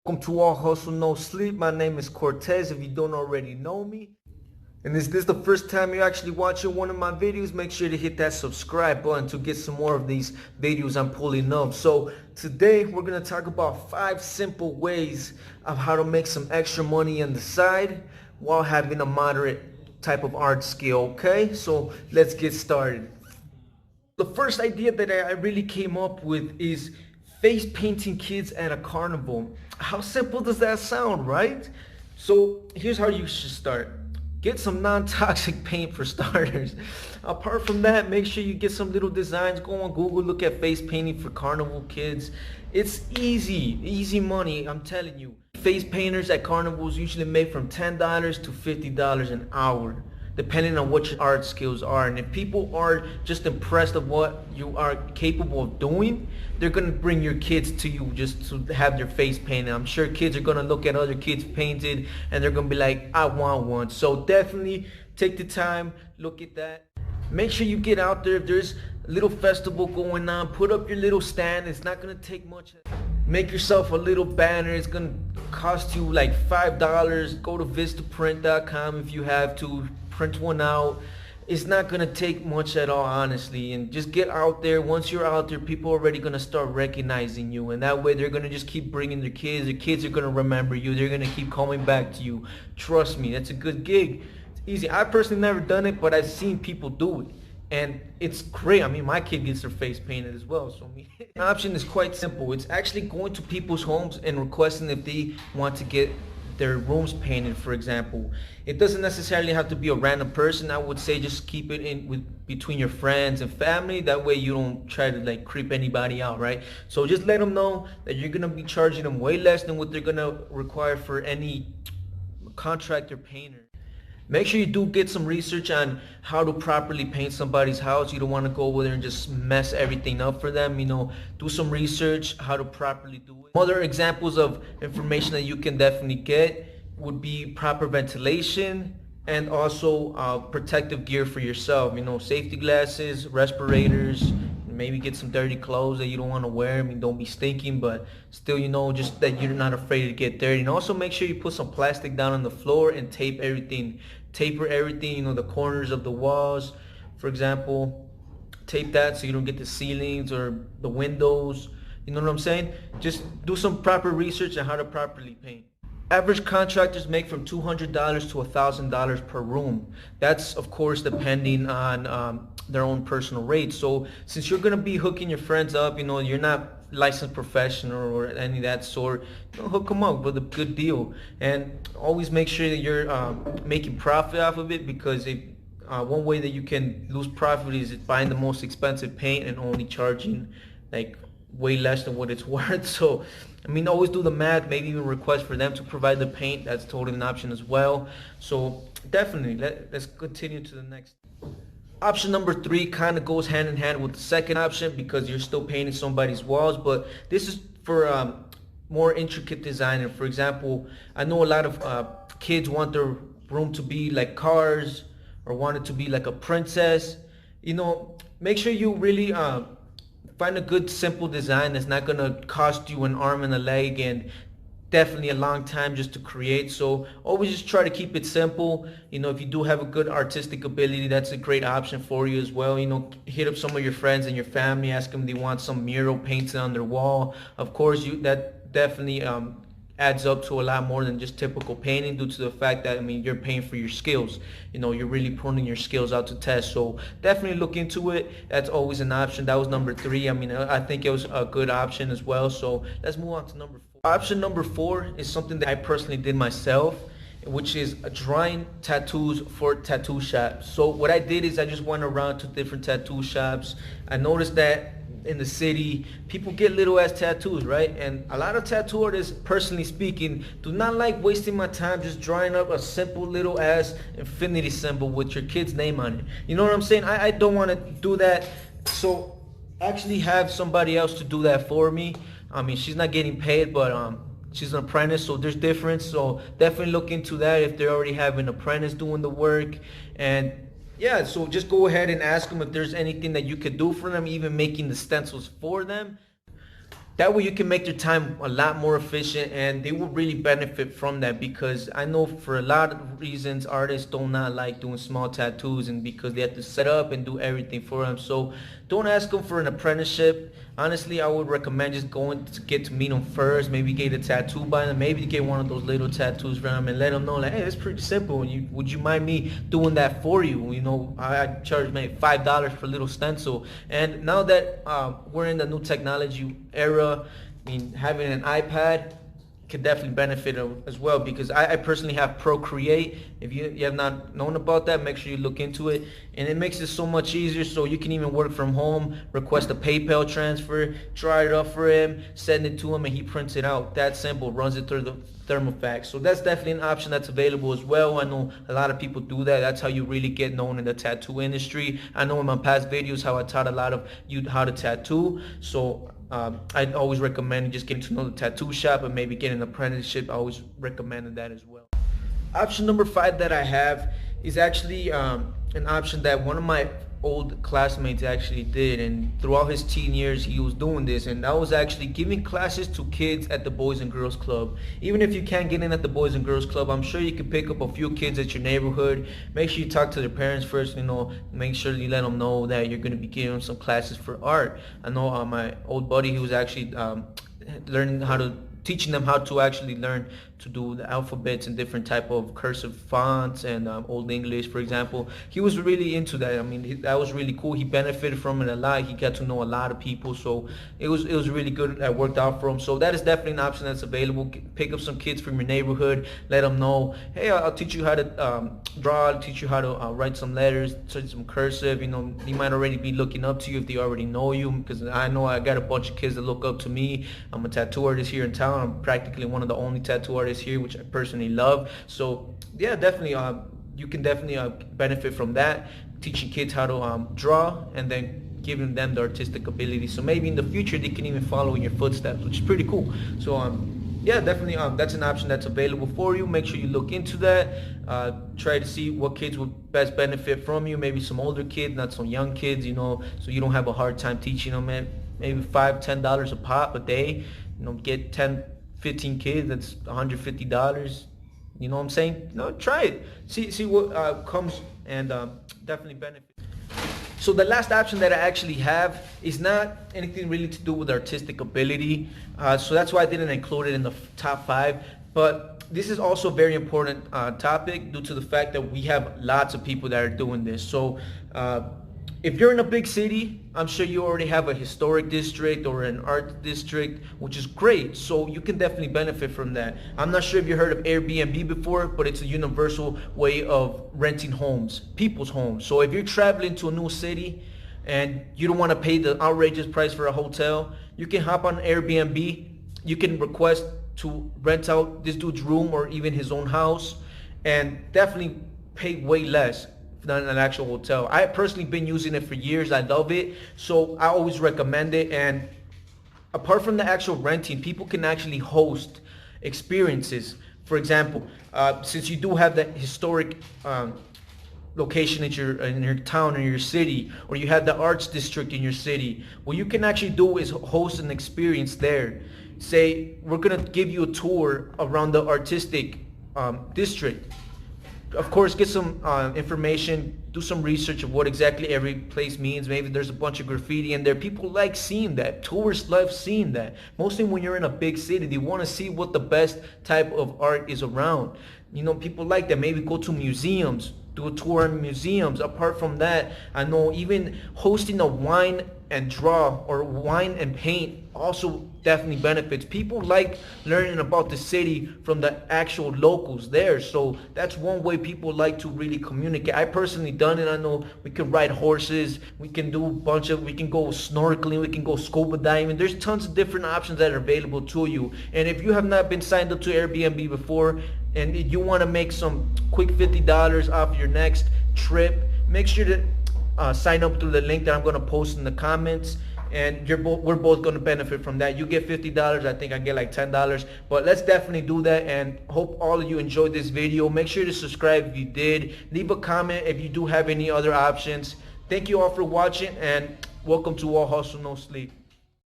Welcome to All Hustle No Sleep. My name is Cortez if you don't already know me. And is this the first time you're actually watching one of my videos? Make sure to hit that subscribe button to get some more of these videos I'm pulling up. So today we're going to talk about 5 simple ways of how to make some extra money on the side while having a moderate type of art skill, okay? So let's get started. The first idea that I really came up with is face painting kids at a carnival. How simple does that sound, right? So here's how you should start. Get some non-toxic paint for starters. Apart from that, make sure you get some little designs. Go on Google, look at face painting for carnival kids. It's easy money, I'm telling you. Face painters at carnivals usually make from $10 to $50 an hour, depending on what your art skills are. And if people are just impressed of what you are capable of doing, they're gonna bring your kids to you just to have their face painted. I'm sure kids are gonna look at other kids painted and they're gonna be like, I want one. So definitely take the time, look at that. Make sure you get out there. If there's a little festival going on, put up your little stand. It's not gonna take much. Make yourself a little banner. It's gonna cost you like $5. Go to vistaprint.com if you have to. Print one out. It's not gonna take much at all, honestly, and just get out there. Once you're out there, people are already gonna start recognizing you, and that way they're gonna just keep bringing their kids. Their kids are gonna remember you. They're gonna keep coming back to you. Trust me, that's a good gig. It's easy. I personally never done it, but I've seen people do it, and it's great. I mean, my kid gets their face painted as well, so the option is quite simple. It's actually going to people's homes and requesting if they want to get their rooms painted, for example. It doesn't necessarily have to be a random person. I would say just keep it in between your friends and family. That way you don't try to like creep anybody out, right? So just let them know that you're gonna be charging them way less than what they're gonna require for any contractor painter. Make sure you do get some research on how to properly paint somebody's house. You don't want to go over there and just mess everything up for them. You know, do some research how to properly do it. Other examples of information that you can definitely get would be proper ventilation and also protective gear for yourself. You know, safety glasses, respirators, maybe get some dirty clothes that you don't want to wear. I mean, don't be stinking, but still, you know, just that you're not afraid to get dirty. And also make sure you put some plastic down on the floor and taper everything, you know, the corners of the walls, for example. Tape that so you don't get the ceilings or the windows. You know what I'm saying? Just do some proper research on how to properly paint. Average contractors make from $200 to $1,000 per room. That's, of course, depending on their own personal rates. So since you're going to be hooking your friends up, you know, you're not licensed professional or any of that sort, you know, hook them up with a good deal. And always make sure that you're making profit off of it, because if one way that you can lose profit is buying the most expensive paint and only charging like way less than what it's worth. So I mean, always do the math, maybe even request for them to provide the paint. That's totally an option as well. So definitely let's continue to the next. Option number 3 kind of goes hand in hand with the second option, because you're still painting somebody's walls, but this is for more intricate design. And for example, I know a lot of kids want their room to be like cars or want it to be like a princess. You know, make sure you really find a good simple design that's not gonna cost you an arm and a leg and definitely a long time just to create. So always just try to keep it simple. You know, if you do have a good artistic ability, that's a great option for you as well. You know, hit up some of your friends and your family, ask them if they want some mural painted on their wall. Of course, that definitely adds up to a lot more than just typical painting, due to the fact that, I mean, you're paying for your skills. You know, you're really putting your skills out to test. So definitely look into it. That's always an option. That was number 3. I mean, I think it was a good option as well. So let's move on to number 4. Option number 4 is something that I personally did myself, which is drawing tattoos for tattoo shops. So what I did is I just went around to different tattoo shops. I noticed that in the city, people get little ass tattoos, right? And a lot of tattoo artists, personally speaking, do not like wasting my time just drawing up a simple little ass infinity symbol with your kid's name on it. You know what I'm saying? I don't want to do that. So actually have somebody else to do that for me. I mean, she's not getting paid, but she's an apprentice, so there's difference. So definitely look into that if they already have an apprentice doing the work. And yeah, so just go ahead and ask them if there's anything that you could do for them, even making the stencils for them. That way you can make your time a lot more efficient, and they will really benefit from that, because I know for a lot of reasons artists do not like doing small tattoos, and because they have to set up and do everything for them. So don't ask them for an apprenticeship. Honestly, I would recommend just going to get to meet them first, maybe get a tattoo by them, maybe get one of those little tattoos from them, and let them know like, hey, it's pretty simple. Would you mind me doing that for you? You know, I charge maybe $5 for a little stencil. And now that we're in the new technology era, I mean, having an iPad could definitely benefit as well, because I personally have Procreate. If you have not known about that, make sure you look into it, and it makes it so much easier. So you can even work from home, request a PayPal transfer, try it up for him, send it to him, and he prints it out. That simple, runs it through the thermofax. So that's definitely an option that's available as well. I know a lot of people do that. That's how you really get known in the tattoo industry. I know in my past videos how I taught a lot of you how to tattoo. So I'd always recommend just getting to know the tattoo shop and maybe getting an apprenticeship. I always recommended that as well. Option number 5 that I have is actually an option that one of my old classmates actually did, and throughout his teen years he was doing this, and that was actually giving classes to kids at the Boys and Girls Club. Even if you can't get in at the Boys and Girls Club, I'm sure you can pick up a few kids at your neighborhood. Make sure you talk to their parents first, you know, make sure you let them know that you're going to be giving them some classes for art. I know my old buddy, he was actually teaching them how to actually learn to do the alphabets and different type of cursive fonts and Old English, for example. He was really into that. I mean, that was really cool. He benefited from it a lot. He got to know a lot of people, so it was really good. It worked out for him. So that is definitely an option that's available. Pick up some kids from your neighborhood. Let them know, hey, I'll teach you how to draw. I'll teach you how to write some letters, some cursive. You know, they might already be looking up to you if they already know you, because I know I got a bunch of kids that look up to me. I'm a tattoo artist here in town. I'm practically one of the only tattoo artists here, which I personally love. So yeah, definitely you can definitely benefit from that, teaching kids how to draw, and then giving them the artistic ability, so maybe in the future they can even follow in your footsteps, which is pretty cool. So yeah, definitely that's an option that's available for you. Make sure you look into that. Try to see what kids would best benefit from you. Maybe some older kids, not some young kids, you know, so you don't have a hard time teaching them. Maybe $5-10 a pop a day, you know, get 10-15 kids, that's $150. You know what I'm saying? No, try it. See what comes, and definitely benefit. So the last option that I actually have is not anything really to do with artistic ability. So that's why I didn't include it in the top 5. But this is also a very important topic due to the fact that we have lots of people that are doing this. So if you're in a big city, I'm sure you already have a historic district or an art district, which is great. So you can definitely benefit from that. I'm not sure if you heard of Airbnb before, but it's a universal way of renting homes, people's homes. So if you're traveling to a new city and you don't want to pay the outrageous price for a hotel, you can hop on Airbnb. You can request to rent out this dude's room or even his own house, and definitely pay way less than an actual hotel. I personally been using it for years. I love it, so I always recommend it. And apart from the actual renting, people can actually host experiences. For example, since you do have that historic location in your town or your city, or you have the arts district in your city, what you can actually do is host an experience there. Say, we're gonna give you a tour around the artistic district. Of course, get some information, do some research of what exactly every place means. Maybe there's a bunch of graffiti in there. People like seeing that. Tourists love seeing that. Mostly when you're in a big city, they want to see what the best type of art is around. You know, people like that. Maybe go to museums, do a tour in museums. Apart from that, I know even hosting a wine and draw or wine and paint also definitely benefits. People like learning about the city from the actual locals there. So that's one way people like to really communicate. I personally done it. I know we can ride horses, we can do we can go snorkeling, we can go scuba diving. There's tons of different options that are available to you. And if you have not been signed up to Airbnb before and you want to make some quick $50 off your next trip, make sure to sign up through the link that I'm going to post in the comments, and we're both going to benefit from that. You get $50, I think I get like $10, but let's definitely do that. And hope all of you enjoyed this video. Make sure to subscribe if you did. Leave a comment if you do have any other options. Thank you all for watching, and welcome to All Hustle No Sleep.